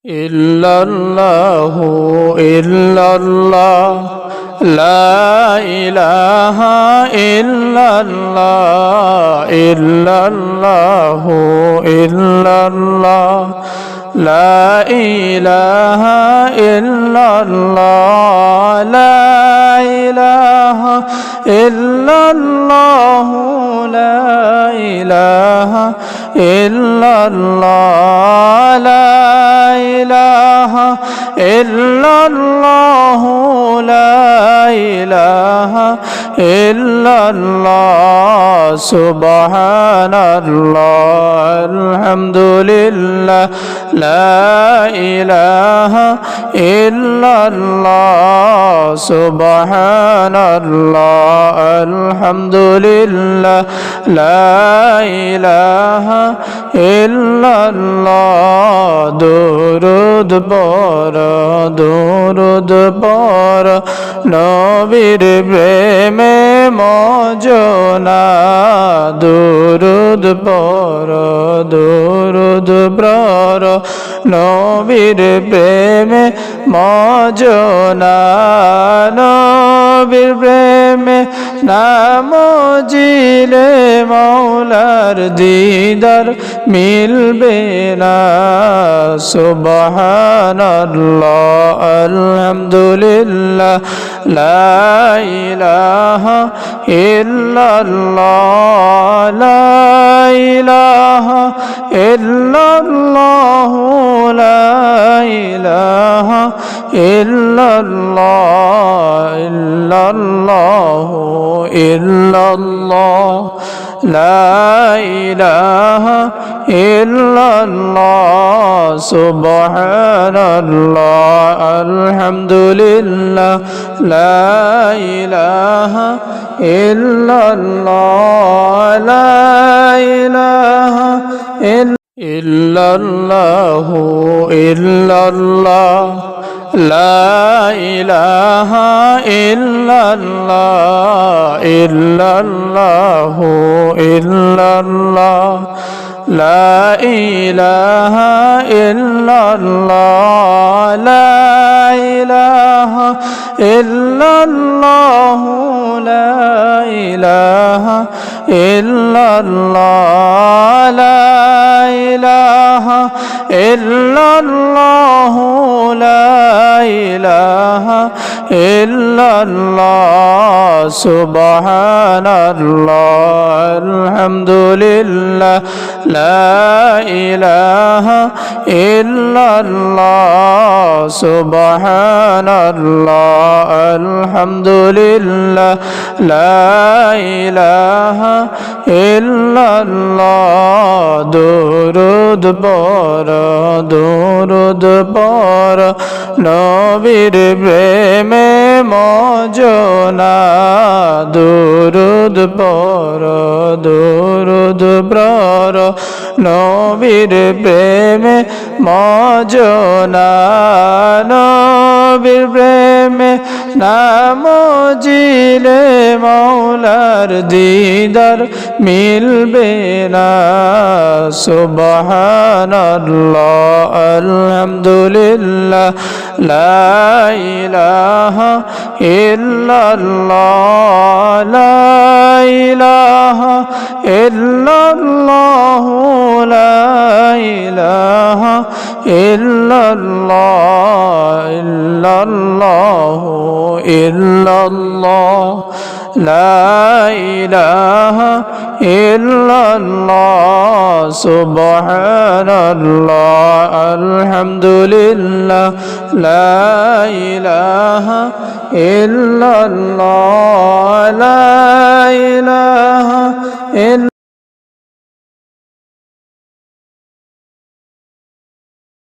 ইল্লাল্লাহু ইল্লাল্লাহ লা ইলাহা ইল্লাল্লাহ ইল্লাল্লাহু ইল্লাল্লাহ লা ইলাহা ইল্লাল্লাহ লা ইলাহা ইল্লাল্লাহ লা ইলাহা ইল্লাল্লাহ লা ইলাহা ইল্লাল্লাহ লা ইলাহা ইল্লাল্লাহ সুবহানাল্লাহ আলহামদুলিল্লাহ লা ইলাহা ইল্লাল্লাহ সুবহানাল্লাহ আলহামদুলিল্লাহ লা ইলাহা ইল্লাল্লাহ দুরূদ পড় নবীর প্রেমে মজনা দুরূদ পড় নবীর প্রেমে মজনা নবীর প্রেমে নাম জিলে মৌলার দিদার মিলবে না সুবহানাল্লাহ আলহামদুলিল্লাহ লা ইলাহা ইল্লাল্লাহ লা ইলাহা ইল্লাল্লাহ লা ইলাহা ইল্লাল্লাহ ইল্লাল্লাহু ইল্লাল্লাহ লা ইলাহা ইল্লাল্লাহ সুবহানাল্লাহ আলহামদুলিল্লাহ লা ইলাহা ইল্লাল্লাহ লা ইলাহা ইল্লাল্লাহু ইল্লাল্লাহ লা ইলাহা ইল্লাল্লাহ ইল্লাল্লাহু ইল্লাল্লাহ লা ইলাহা ইল্লাল্লাহ লা ইলাহা ইল্লাল্লাহ লা ইলাহা ইল্লাল্লাহ লা ইলাহা ইল্লাল্লাহ লা ইলাহা ইল্লাল্লাহ সুবহানাল্লাহ আলহামদুলিল্লাহ লা ইলাহা ইল্লাল্লাহ সুবহানাল্লাহ আলহামদুলিল্লাহ লা ইলাহা ইল্লাল্লাহ দুরূদ পড় নবীর প্রেমে মজনা দুরূদ পড় নবীর প্রেমে মজনা নবীর প্রেমে নাম জিলে মৌলার দিদার মিলবে না সুবহানাল্লাহ আলহামদুলিল্লাহ লা ইলাহা ইল্লাল্লাহ লা ইলাহা ইল্লাল্লাহ লা ইলাহা ইল্লাল্লাহ ইল্লাল্লাহু ইল্লাল্লাহ লা ইলাহা ইল্লাল্লাহ সুবহানাল্লাহ আলহামদুলিল্লাহ লা ইলাহা ইল্লাল্লাহ লা ইলাহা